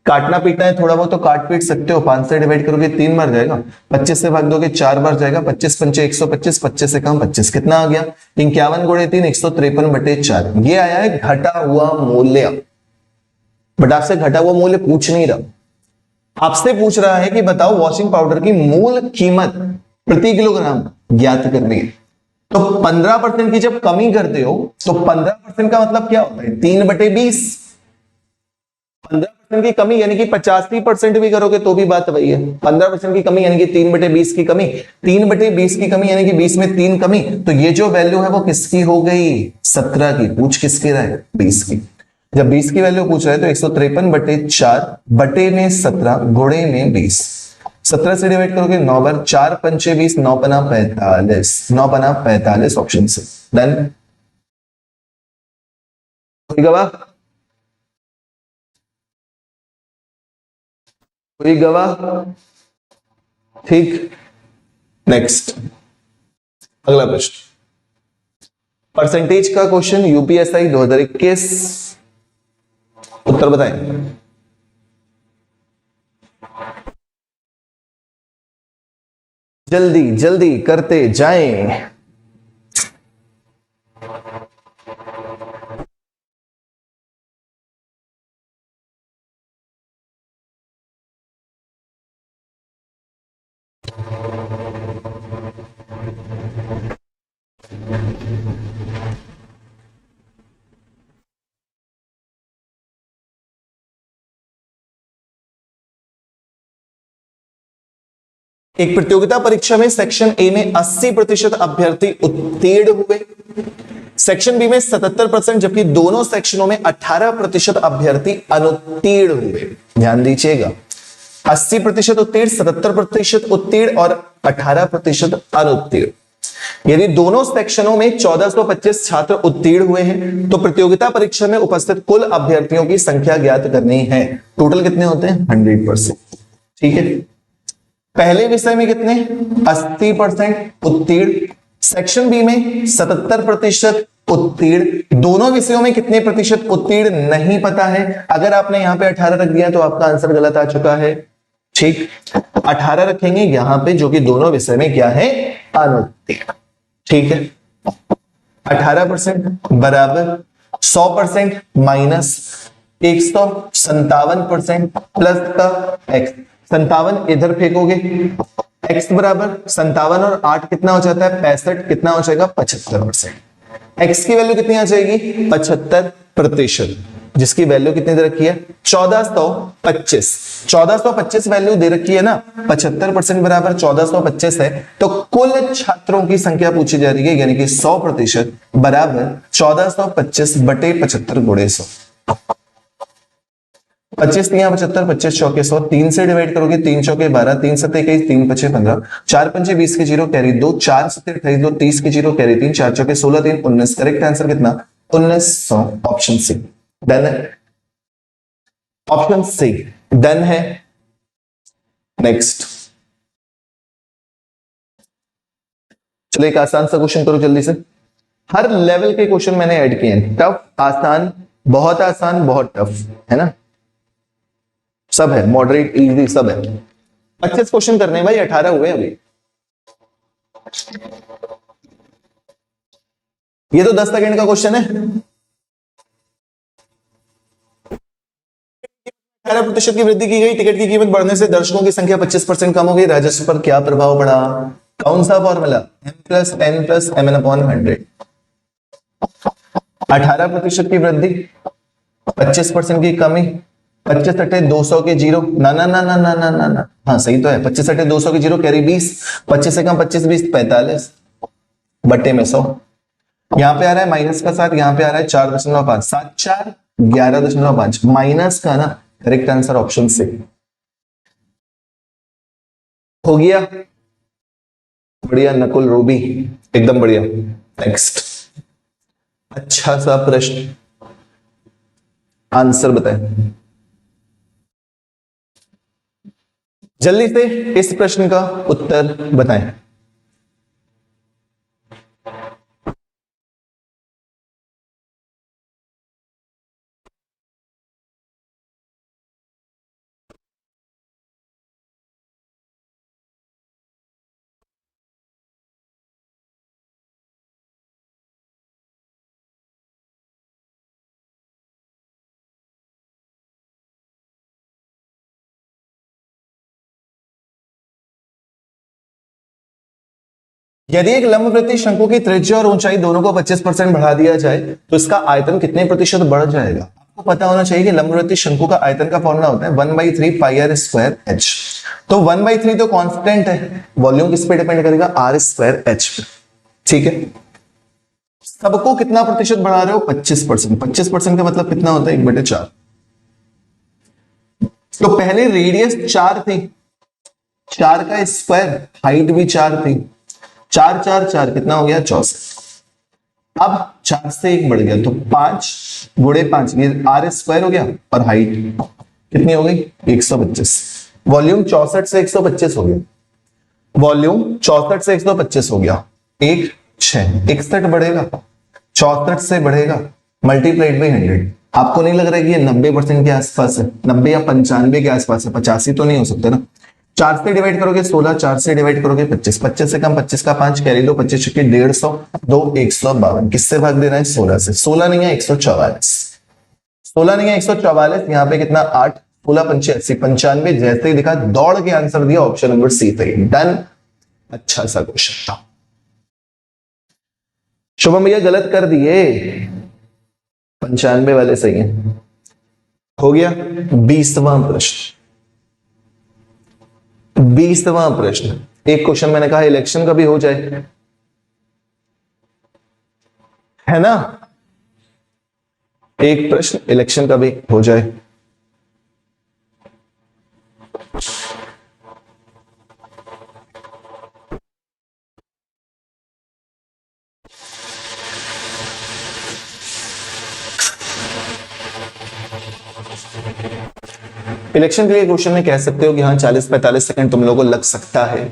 काटना पीटना है थोड़ा बहुत तो काट पीट सकते हो। 5 से डिवाइड करोगे 3 बार जाएगा, 25 से भाग दोगे 4 बार जाएगा, 25 पंचे 125, 25 से कम 25, कितना आ गया? 51 गुणे 3, 153/4। ये आया है घटा हुआ मूल्य। बट आपसे घटा हुआ मूल्य पूछ नहीं रहा, आपसे पूछ रहा है कि बताओ वॉशिंग पाउडर की मूल कीमत प्रति किलोग्राम ज्ञात करनी है। तो 15% की जब कमी करते हो तो 15% का मतलब क्या होता है? 3/20। 15% की कमी यानी कि 85% भी करोगे तो भी बात वही है। 15% की कमी यानी कि 3/20 की कमी, 3/20 की कमी यानी कि 20 में 3 कमी। तो ये जो वैल्यू है वो किसकी हो गई? 17 की। पूछ किसकी रहा है? 20 की। जब 20 की वैल्यू पूछ रहे हैं तो 153/4 बटे में 17 गुणे में 20। 17 से डिवाइड करोगे 9 बार, 4 पंचे 20, 9 पना 45, 9 पना 45 ऑप्शन से। डन, कोई गवाह? कोई गवाह? ठीक, नेक्स्ट अगला प्रश्न, परसेंटेज का क्वेश्चन, यूपीएसआई 2021। उत्तर बताएं। जल्दी जल्दी करते जाएं। एक प्रतियोगिता परीक्षा में सेक्शन ए में 80% अभ्यर्थी उत्तीर्ण हुए, सेक्शन बी में 77%, जबकि दोनों सेक्शनों में 18% अभ्यर्थी अनुत्तीर्ण हुए। ध्यान दीजिएगा, 80% उत्तीर्ण, 77% उत्तीर्ण और 18% अनुत्तीर्ण। यदि दोनों सेक्शनों में 1425 छात्र उत्तीर्ण हुए हैं तो प्रतियोगिता परीक्षा में उपस्थित कुल अभ्यर्थियों की संख्या ज्ञात करनी है। टोटल कितने होते हैं? 100%। ठीक है, पहले विषय में कितने? 80% उत्तीर्ण, सेक्शन बी में 77% उत्तीर्ण। दोनों विषयों में कितने प्रतिशत उत्तीर्ण नहीं पता है। अगर आपने यहां पे 18 रख दिया तो आपका आंसर गलत आ चुका है। ठीक, 18 रखेंगे यहां पे, जो कि दोनों विषय में क्या है? अनुत्तीर्ण। ठीक है, 18% बराबर 100% माइनस 157% प्लस का x। 57 इधर फेंकोगे, x बराबर 57 और 8 कितना हो जाता है? 65। कितना हो जाएगा? 75%। x की वैल्यू कितनी आ जाएगी? 75%, जिसकी वैल्यू कितनी दे रखी है? 1425। 1425 वैल्यू दे रखी है ना, 75% बराबर 1425 है, तो कुल छात्रों की संख्या पूछी जा रही है, यानी कि 100% बराबर 1425 बटे 75 गुणे 100। 25 तिया 75, 25 चौके 100, 3 से डिवाइड करोगे, 3 चौके 12, 3 सत्ते 21, 3 पचे 15, 4 पंचे 20 के 0 कैरी 2, 4 सत्ते 28, 2 30 के 0 कैरी 3, 4 चौके 16, 3 19। करेक्ट आंसर कितना? 1900। ऑप्शन सी डन है। ऑप्शन सी डन है। नेक्स्ट, चलो एक आसान सा क्वेश्चन करो जल्दी से। हर लेवल के क्वेश्चन मैंने ऐड किए हैं, टफ, आसान, बहुत टफ, है ना? सब है, मॉडरेट, इजी सब है। 25 क्वेश्चन करने हैं भाई, 18 हुए अभी। ये तो 10 सेकंड का क्वेश्चन है। 18% की वृद्धि की गई, टिकट की कीमत बढ़ने से दर्शकों की संख्या 25% कम हो गई, राजस्व पर क्या प्रभाव पड़ा? कौन सा formula? m plus n plus mn upon 100। 18% की वृद्धि, 25% की कमी, 25 अटे 200 के 0, ना ना ना ना ना ना ना ना, हाँ सही तो है, 25 अटे 200 के 0 कैरी 20, 25 से कम 25 20 45 बट्टे में 100। यहां पे आ रहा है माइनस का 7, यहां पे आ रहा है 4.5, 7 4 11.5 माइनस का ना। करेक्ट आंसर ऑप्शन से हो गया। बढ़िया नकुल रूबी, एकदम बढ़िया। नेक्स्ट, अच्छा सा प्रश्न, आंसर बताएं जल्दी से, इस प्रश्न का उत्तर बताएं। यदि एक लंबवृत्तीय शंकु की त्रिज्या और ऊंचाई दोनों को 25% बढ़ा दिया जाए तो इसका आयतन कितने प्रतिशत बढ़ जाएगा? आपको पता होना चाहिए कि लंबवृत्तीय शंकु का आयतन का फॉर्मूला होता है 1/3 पाई आर स्क्वायर एच। तो 1/3 तो कांस्टेंट है, वॉल्यूम किस पे डिपेंड करेगा? आर स्क्वायर एच पे। ठीक है, सबको कितना प्रतिशत बढ़ा रहे हो? 25%। 25% का मतलब कितना होता है? 1/4। तो पहले रेडियस 4 थी, 4 का स्क्वायर, हाइट भी 4 थी, 4 4 4 कितना हो गया? 64। अब 4 से 1 बढ़ गया तो 5 गुणे 5, ये आर स्क्वायर हो गया, और हाइट कितनी हो गई? 125। वॉल्यूम 64 से 125 हो गया, वॉल्यूम 64 से 125 हो गया, 1 6 61 बढ़ेगा, 64 से बढ़ेगा, मल्टीप्लाइड बाई 100। आपको नहीं लग रहा है कि ये 90% के आसपास है? 90 या 95 के आसपास है, 85 तो नहीं हो सकता ना। 4 से डिवाइड करोगे 16, 4 से डिवाइड करोगे 25, 25 से कम 25 का 5 कैरी लो, 25 चुके 150, 2 152। किससे भाग देना है? 16 से। 16 नहीं है 144, 16 नहीं है 144, यहाँ पे कितना? 8, 16 पंचे 80, 95। जैसे ही दिखा दौड़ के आंसर दिया, ऑप्शन नंबर सी पे। डन। अच्छा सा क्वेश्चन था। शुभम भैया गलत कर दिए, 95 वाले सही है। हो गया 20वां प्रश्न। 20वां प्रश्न, एक क्वेश्चन मैंने कहा इलेक्शन का भी हो जाए, है ना, एक प्रश्न इलेक्शन का भी हो जाए। इलेक्शन के लिए क्वेश्चन में कह सकते हो कि हाँ 40-45 सेकंड तुम लोगों को लग सकता है।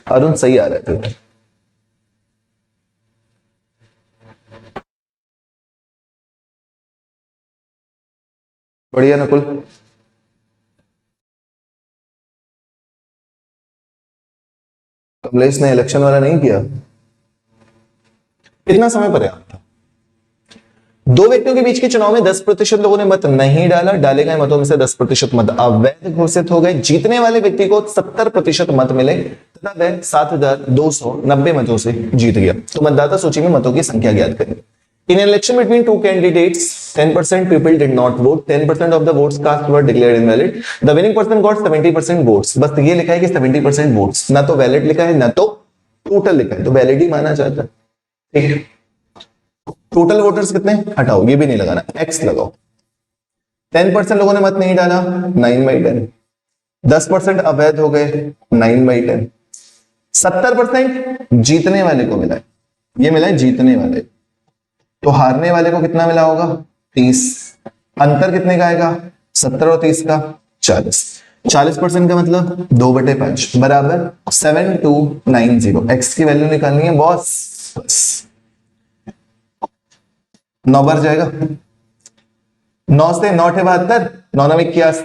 अरुण सही आ रहा है, बढ़िया नकुल। कमलेश ने इलेक्शन वाला नहीं किया। कितना समय पर्याप्त था? दो व्यक्तियों के बीच के चुनाव में 10% लोगों ने मत नहीं डाला, डाले गए मतों में से 10% मत अवैध घोषित हो गए। जीतने वाले व्यक्ति को 70% मत मिले तथा वह 7,290 मतों से जीत गया। तो मतदाता सूची में मतों की संख्या ज्ञात करें। In an election between two candidates, 10% people did not vote, 10% of the votes cast were declared invalid. The winning person got 70% votes. बस ये लिखा है कि 70% votes, ना तो वैलिड लिखा है ना तो टोटल लिखा है, तो वैलिड ही माना जाता है। ठीक है, टोटल वोटर्स कितने, हटाओ, ये भी नहीं लगाना, एक्स लगाओ। 10% लोगों ने मत नहीं डाला, 9/10। 10% अवैध हो गए, 9/10। 70% जीतने वाले को मिला है, ये मिला है जीतने वाले, तो हारने वाले को कितना मिला होगा, 30। अंतर कितने का आएगा, 70 और 30 का 40। 40% का मतलब 2/5 बराबर 7290। एक्स की वैल्यू निकालनी है बॉस, बस 9 बार जाएगा। 9 से 9 72, 9 9 21,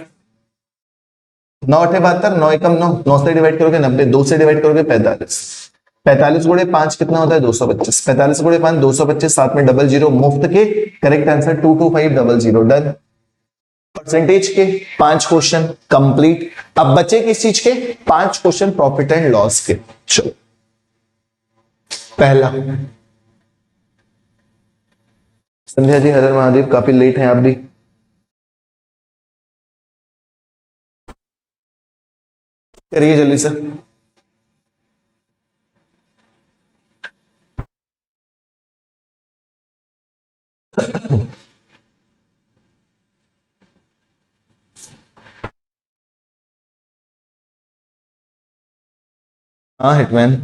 9 72, 9 एकम 9, 9 से डिवाइड करोगे 90, 2 से डिवाइड करोगे 45, 45 गुणे 5 कितना होता है, 225, 45 गुणे 5 225, साथ में 00 मुफ्त के, करेक्ट आंसर 22500। डन। परसेंटेज के 5 क्वेश्चन कंप्लीट। अब बचे किस चीज के, 5 क्वेश्चन प्रॉफिट एंड लॉस के। चलो पहला, संध्या जी हर हर महादेव, काफी लेट हैं आप भी। करिए जल्दी से। हाँ हिटमैन,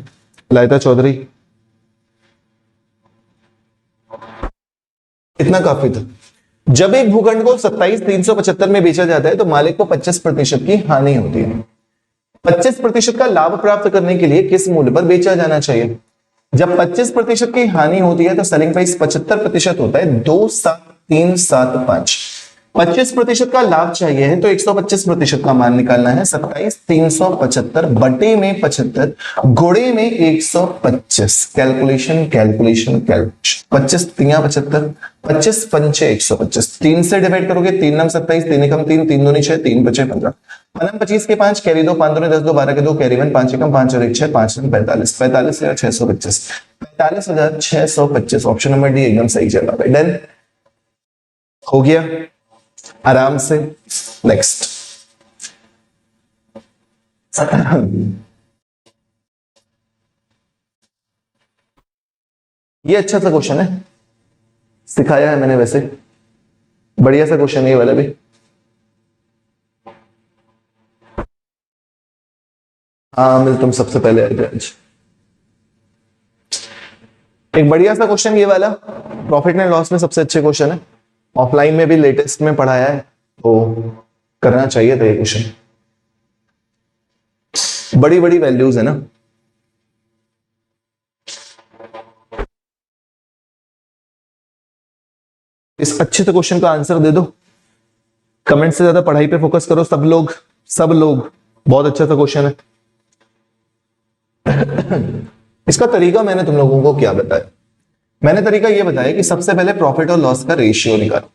लाइता चौधरी, इतना काफी था। जब एक भूखंड को 27,375 में बेचा जाता है तो मालिक को 25% की हानि होती है। 25% का लाभ प्राप्त करने के लिए किस मूल्य पर बेचा जाना चाहिए? जब 25% की हानि होती है तो सेलिंग प्राइस 75% होता है, 27375। 25% का लाभ चाहिए है तो 125% का मान निकालना है, 27,375 बटे में 75 गुणे में 125। कैलकुलेशन कैलकुलेशन कैलकुलेशन, 25 3 75, 25 5 125, 3 से डिवाइड करोगे 3 9 27, 3 एकम 3, 3 2 6, 3 5 15, 25 के 5, कैरी 2, 5 2 10 2 12 के 2, कैरी 1, 5 एकम 5 और 1 6, 5 45, 45,625, 45,625। ऑप्शन नंबर डी एकदम सही जवाब है। डन हो गया आराम से। नेक्स्ट, ये अच्छा सा क्वेश्चन है, सिखाया है मैंने वैसे, बढ़िया सा क्वेश्चन है ये वाला भी। हाँ मिल तुम सबसे पहले आ जाए। एक बढ़िया सा क्वेश्चन ये वाला, प्रॉफिट एंड लॉस में सबसे अच्छे क्वेश्चन है, ऑफलाइन में भी लेटेस्ट में पढ़ाया है तो करना चाहिए था ये क्वेश्चन। बड़ी बड़ी वैल्यूज है ना, इस अच्छे से क्वेश्चन का आंसर दे दो। कमेंट से ज्यादा पढ़ाई पे फोकस करो सब लोग, सब लोग। बहुत अच्छा सा क्वेश्चन है। इसका तरीका मैंने तुम लोगों को क्या बताया, मैंने तरीका ये बताया कि सबसे पहले प्रॉफिट और लॉस का रेशियो निकालो,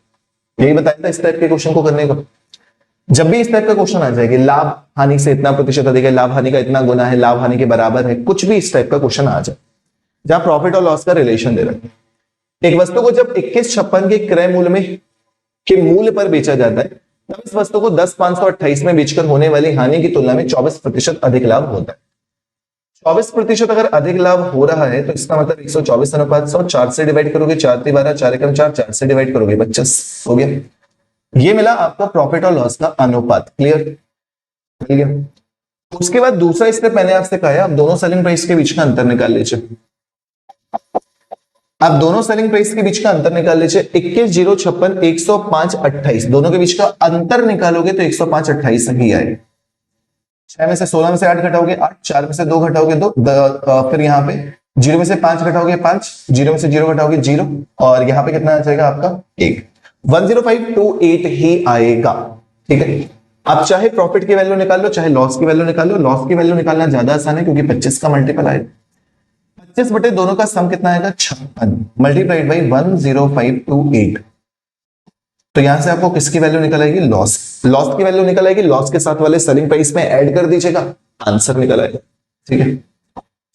यही बताया था इस टाइप के क्वेश्चन को करने का। जब भी इस टाइप का क्वेश्चन आ जाएगा, लाभ हानि से इतना प्रतिशत अधिक है, लाभ हानि का इतना गुना है, लाभ हानि के बराबर है, कुछ भी इस टाइप का क्वेश्चन आ जाए जहां प्रॉफिट और लॉस का रिलेशन दे रखा है। एक वस्तु को जब 2156 के क्रय मूल्य में के मूल्य पर बेचा जाता है तब इस वस्तु को 10,528 में बेचकर होने वाली हानि की तुलना में 24% अधिक लाभ होता है। 24% अगर अधिक लाभ हो रहा है तो इसका मतलब 124 अनुपात 100, 4 से डिवाइड करोगे 4 × 12, 4 × 4, 4 से डिवाइड करोगे 25 हो गया। ये मिला आपको प्रॉफिट और लॉस का अनुपात। क्लियर? मिल गया। उसके बाद दूसरा स्टेप मैंने आपसे कहा है, आप दोनों सेलिंग प्राइस के बीच का अंतर निकाल लीजिए। आप दोनों सेलिंग प्राइस के बीच का अंतर निकाल लीजिए। 21,056, 105, 28 दोनों के बीच का अंतर निकालोगे तो 105, 28 ही आएगा। 6 में से 16 में से 8 घटाओगे 8, 4 में से 2 घटाओगे 2, फिर यहाँ पे 0 में से 5 घटाओगे 5, 0 में से 0 घटाओगे 0, और यहाँ पे कितना आ जाएगा आपका 1। 10528 ही आएगा। ठीक है, आप चाहे प्रॉफिट की वैल्यू निकाल लो चाहे लॉस की वैल्यू निकाल लो। लॉस की वैल्यू निकालना ज्यादा आसान है क्योंकि 25 का मल्टीपल आएगा। 25 बटे दोनों का सम कितना आएगा 56 मल्टीप्लाइड बाई 10528। तो यहां से आपको किसकी वैल्यू निकल आएगी? लॉस। लॉस की वैल्यू निकल आएगी, लॉस के साथ वाले सेलिंग प्राइस में ऐड कर दीजिएगा, आंसर निकल आएगा। ठीक है,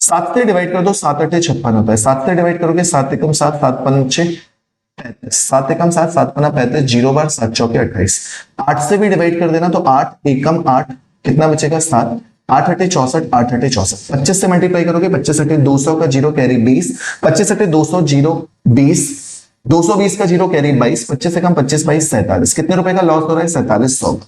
7 से डिवाइड कर दो, 7 8 56 होता है। 7 से डिवाइड करोगे 7 एकम 7, 7 5 6 35, 7 एकम 7, 7 5 35, 0 बार 7 चौके 28। 8 से भी डिवाइड कर देना तो 8 एकम 8, कितना बचेगा 7, 8 8 64, 8 8 64। 25 से मल्टीप्लाई करोगे 25 8 200 का 0 कैरी 20, 25 8 200 0 20, 220 का 0 कैरी 22, 25 से कम 25 22 47। कितने रुपए का लॉस हो रहा है? 4700।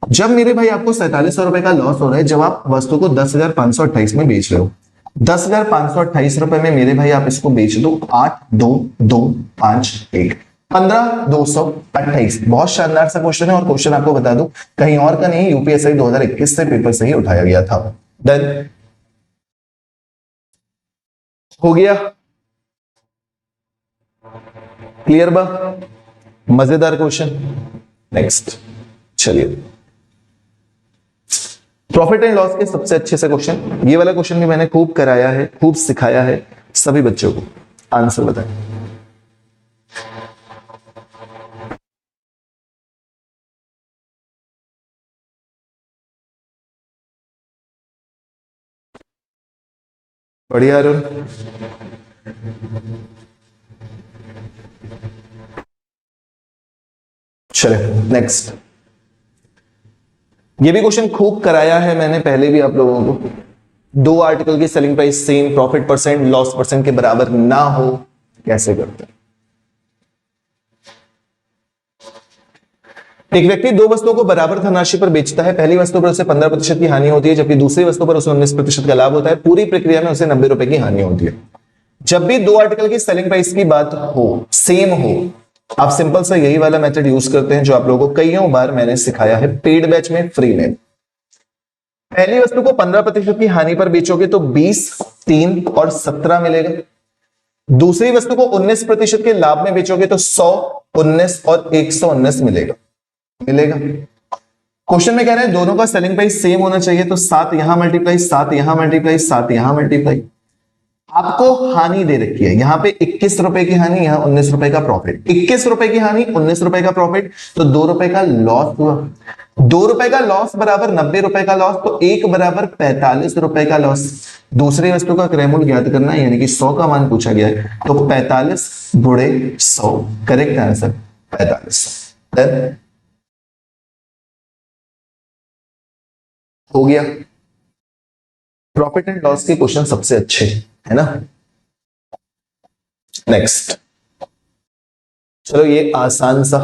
जब मेरे भाई आपको 4700 रुपए का लॉस हो रहा है, जब आप वस्तु को 10,528 में बेच रहे हो, 10,528 रुपए में मेरे भाई आप इसको बेच दो 8 2 2 5 1 15,228। बहुत शानदार सा क्वेश्चन है, और क्वेश्चन आपको बता दूं कहीं और का नहीं, यूपीएससी 2021 से पेपर से ही उठाया गया था। डन हो गया? क्लियर बा? मजेदार क्वेश्चन। नेक्स्ट चलिए, प्रॉफिट एंड लॉस के सबसे अच्छे से क्वेश्चन। ये वाला क्वेश्चन भी मैंने खूब कराया है, खूब सिखाया है सभी बच्चों को। आंसर बताएं। बढ़िया अरुण। चले नेक्स्ट। ये भी क्वेश्चन खूब कराया है मैंने पहले भी आप लोगों को। दो आर्टिकल की selling price same, profit percent loss percent के बराबर ना हो, कैसे करते हैं? एक व्यक्ति दो वस्तुओं को बराबर धनराशि पर बेचता है। पहली वस्तु पर उसे 15% की हानि होती है, जबकि दूसरी वस्तु पर उसे 19% का लाभ होता है। पूरी प्रक्रिया में उसे 90 रुपए की हानि होती है। जब भी दो आर्टिकल की सेलिंग प्राइस की बात हो, सेम हो, आप सिंपल सा यही वाला मेथड यूज करते हैं जो आप लोगों को कईयों बार मैंने सिखाया है पेड बैच में, फ्री में। पहली वस्तु को 15% की हानि पर बेचोगे तो 20, 3 और 17 मिलेगा। दूसरी वस्तु को 19% के लाभ में बेचोगे तो 100, 19 और 119 मिलेगा। क्वेश्चन में कह रहे हैं दोनों का सेलिंग प्राइस सेम होना चाहिए, तो 7 यहां मल्टीप्लाई, 7 यहां मल्टीप्लाई, 7 यहां मल्टीप्लाई। आपको हानि दे रखी है यहां पे 21 रुपए की हानि, यहां 19 रुपए का प्रॉफिट। 21 रुपए की हानि, 19 रुपए का प्रॉफिट, तो 2 रुपए का लॉस हुआ। 2 रुपए का लॉस बराबर 90 रुपए का लॉस, तो 1 बराबर 45 रुपए का लॉस। दूसरी वस्तु का क्रय मूल्य ज्ञात करना है, यानी कि 100 का मान पूछा गया है, तो 45 गुणे 100 करेक्ट आंसर 45। हो गया? प्रॉफिट एंड लॉस के क्वेश्चन सबसे अच्छे है ना। नेक्स्ट चलो, ये आसान सा,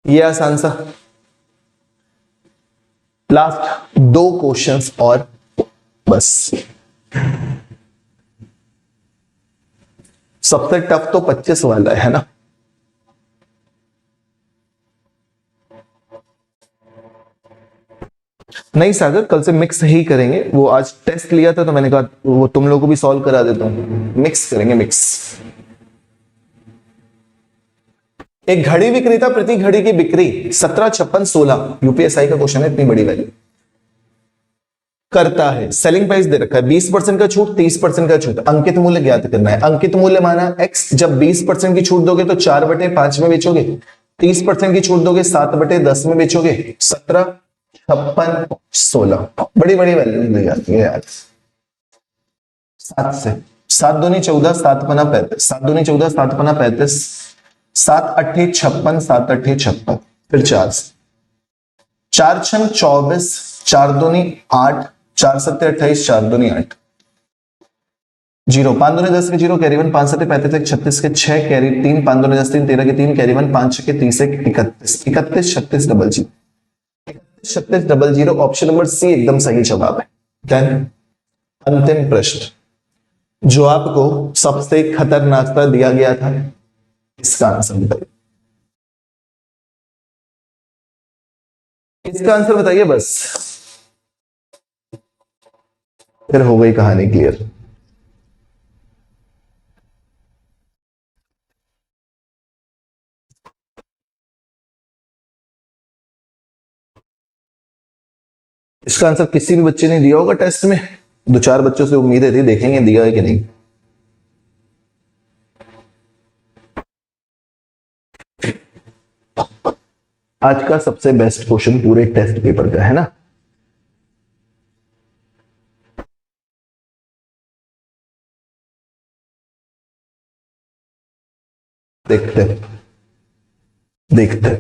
ये आसान सा। लास्ट 2 क्वेश्चंस और बस। सबसे टफ तो 25 वाला है ना। नहीं सागर, कल से मिक्स ही करेंगे। वो आज टेस्ट लिया था तो मैंने कहा वो तुम लोगों को भी सॉल्व करा देता हूं। मिक्स करेंगे, मिक्स। एक घड़ी विक्रेता प्रति घड़ी की बिक्री 17, 56, 16 यूपीएसआई का क्वेश्चन है, इतनी बड़ी वैल्यू करता है। सेलिंग प्राइस दे रखा है 20% का छूट, 30% का छूट। अंकित मूल्य ज्ञात करना है। अंकित मूल्य माना x। जब 20% की छूट दोगे तो 4/5 में बेचोगे। 30% की छूट दोगे 7/10 में बेचोगे। 17, 56, 16 बड़ी बड़ी वैल्यू दी जाती है यार। 7 से 7 दूनी 14, 7 पना 35, 7 दूनी 14, 7 पना 35, 7 अट्ठे 56, 7 अट्ठे 56, फिर 4 से 4 छंग 24, 4 दूनी 8, 4 सत्ते 28, 4 दूनी 8, 0 5 दूनी 10 के 0 कैरी 1, 5 सत्ते 35 1, 36 के 6 कैरी 3, 5 दूनी 10 3, 13 के 3 कैरी 1, 5 के 30 1, 31 31 36 double 0, 36 double 0, option number C एकदम सही जवाब है। देन अंतिम प्रश्न जो आपको सबसे खतरनाक सा दिया गया था, इसका आंसर बताइए, इसका आंसर बताइए बस, फिर हो गई कहानी क्लियर। इसका आंसर किसी भी बच्चे ने दिया होगा टेस्ट में, 2-4 बच्चों से उम्मीदें थी, देखेंगे दिया है कि नहीं। आज का सबसे बेस्ट क्वेश्चन पूरे टेस्ट पेपर का है ना, देखते देखते,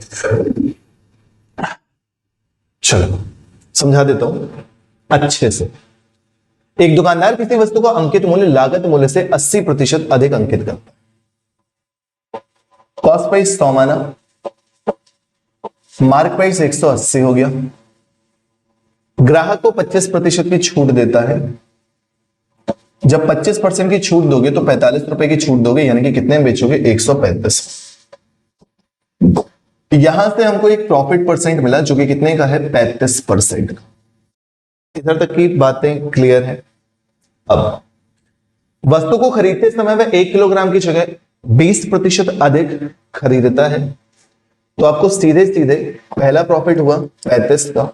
चलो समझा देता हूं अच्छे से। एक दुकानदार किसी वस्तु का अंकित मूल्य लागत मूल्य से 80% अधिक अंकित करता है। कॉस्ट प्राइस 100 माना, मार्क प्राइस 180 हो गया, ग्राहक को 25% की छूट देता है। जब 25% की छूट दोगे तो 45 रुपए की छूट दोगे, यानी कि कितने में बेचोगे, 135। यहां से हमको एक प्रॉफिट परसेंट मिला जो कि कितने का है, 35%। इधर तक की बातें क्लियर है। अब वस्तु को खरीदते समय वह 1 किलोग्राम की जगह 20% अधिक खरीदता है, तो आपको सीधे सीधे पहला प्रॉफिट हुआ 35 का,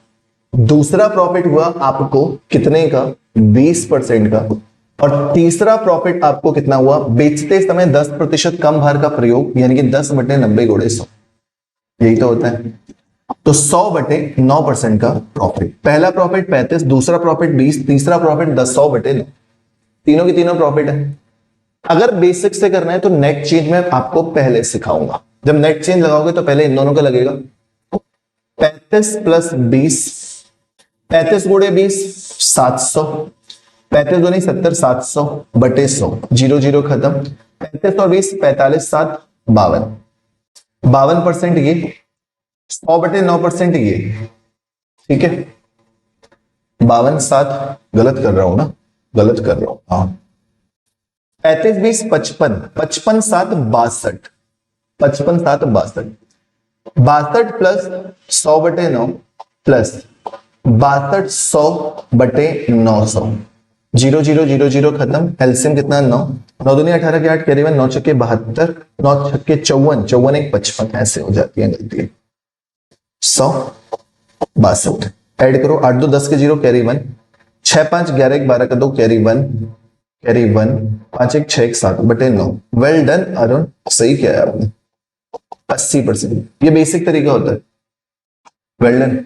दूसरा प्रॉफिट हुआ आपको कितने का, 20% का, और तीसरा प्रॉफिट आपको कितना हुआ, बेचते समय 10% कम भार का प्रयोग, यानी कि 10/90 गुणे 100, यही तो होता है। तो 100/9% का प्रॉफिट, पहला प्रॉफिट 35, दूसरा प्रॉफिट 20, तीसरा प्रॉफिट 10, 100/9, तीनों की तीनों प्रॉफिट है। अगर बेसिक से करना है तो नेट चेंज में आपको पहले सिखाऊंगा। जब नेट चेंज लगाओगे तो पहले इन दोनों का लगेगा, 35 + 20, 35 × 20 700, 35 दूनी 70, 700/100, 0 0 खत्म, 35 और 20 45 7 52, 52% ये, 100/9% ये, ठीक है। 52 7 गलत कर रहा हूं ना, गलत कर रहा हूं, हाँ। 35 20 55, 55 7 62, 55 7 62, 62 प्लस 100/9 प्लस 62 100/900, 0 0 0 0 खत्म, एलसीएम कितना, 9, 9 दूनी 18 के 8 कैरी 1, 9 छक्के 72, 9 छक्के 54, 54 1 55, ऐसे हो जाती है गलती। 162 ऐड करो, 8 2 10 के 0 कैरी 1, 6 5 11 1 12 का 2 carry 1, carry 1, 5 1 6 1 7/9। Well done Arun, सही किया है आपने, 80%। ये बेसिक तरीका होता है। Well done.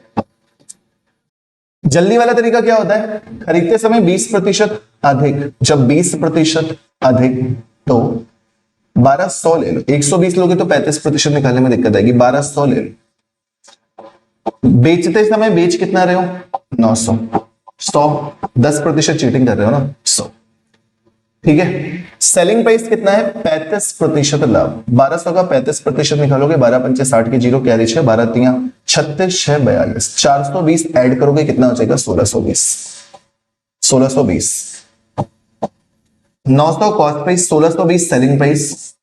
जल्दी वाला तरीका क्या होता है, खरीदते समय 20% अधिक, जब 20% अधिक तो 1200 ले लो, 120 लोगे तो 35% निकालने में दिक्कत आएगी, 1200 ले लो। बेचते समय बेच कितना रहे हो, 900, 100, 10% चीटिंग कर रहे हो ना, 100, ठीक है। सेलिंग प्राइस कितना है, 35% लाभ, 1200 का 35% निकालोगे, 12 पंचे 60 के 0 कैरी 6, 12 3 36 6 42, 420 ऐड करोगे कितना हो जाएगा, 1620, 1620। 900 कॉस्ट प्राइस, 1620 सेलिंग प्राइस,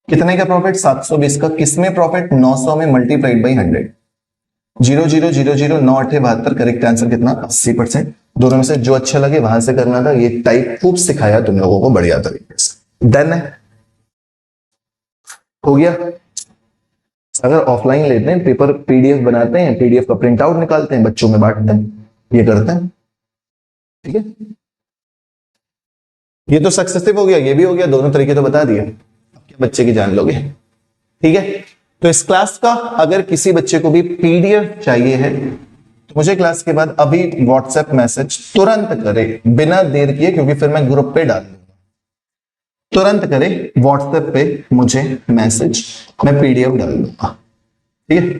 कितने का प्रॉफिट, 720 का। किसमें प्रॉफिट, 900 में मल्टीप्लाइड बाई 100, 0 0 0 0 9 8 72, करेक्ट आंसर कितना, 80%। दोनों में से जो अच्छा लगे वहां से करना था, ये टाइप खूब सिखाया तुम लोगों को बढ़िया तरीके से। डन है, हो गया। अगर ऑफलाइन लेते हैं पेपर, पीडीएफ बनाते हैं, पीडीएफ का प्रिंट आउट निकालते हैं, बच्चों में बांटते हैं, ये करते हैं, ठीक है। ये तो सक्सेसिव हो गया, ये भी हो गया, दोनों तरीके तो बता दिए, क्या बच्चे की जान लोगे, ठीक है। तो इस क्लास का अगर किसी बच्चे को भी पीडीएफ चाहिए है तो मुझे क्लास के बाद अभी व्हाट्सएप मैसेज तुरंत करे, बिना देर किए, क्योंकि फिर मैं ग्रुप पे डाल दूंगा। तुरंत करे व्हाट्सएप पे मुझे मैसेज, मैं पीडीएफ डाल दूंगा। ठीक है,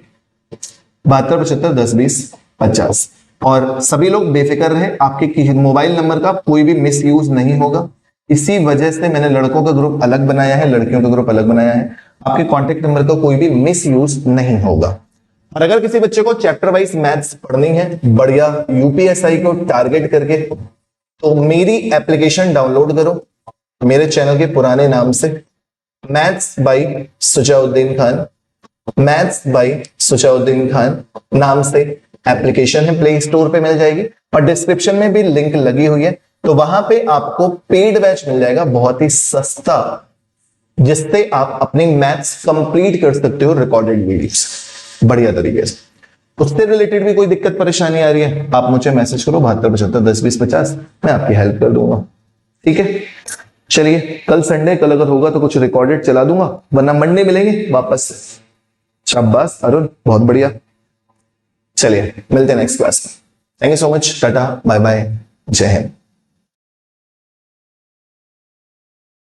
7275102050। और सभी लोग बेफिक्र रहे, आपके मोबाइल नंबर का कोई भी मिस यूज नहीं होगा। इसी वजह से मैंने लड़कों का ग्रुप अलग बनाया है, लड़कियों का ग्रुप अलग बनाया है। आपके कॉन्टेक्ट नंबर का कोई भी मिस यूज नहीं होगा। और अगर किसी बच्चे को चैप्टर वाइज मैथ्स पढ़नी है बढ़िया यूपीएसआई को टारगेट करके, तो मेरी एप्लीकेशन डाउनलोड करो मेरे चैनल के पुराने नाम से, maths by Sujauddin Khan, maths by Sujauddin Khan नाम से एप्लीकेशन है, प्ले स्टोर पे मिल जाएगी और डिस्क्रिप्शन में भी लिंक लगी हुई है। तो वहां पे आपको पेड बैच मिल जाएगा बहुत ही सस्ता, जिससे आप अपनी मैथ्स कंप्लीट कर सकते हो रिकॉर्डेड वीडियोस बढ़िया तरीके से। उससे रिलेटेड भी कोई दिक्कत परेशानी आ रही है, आप मुझे मैसेज करो 7275102050, मैं आपकी हेल्प कर दूंगा। ठीक है, चलिए कल संडे, कल अगर होगा तो कुछ रिकॉर्डेड चला दूंगा, वरना मंडे मिलेंगे वापस से। शाबाश अरुण, बहुत बढ़िया। चलिए मिलते हैं नेक्स्ट क्लास में। Thank you so much, tata bye bye, जय हिंद।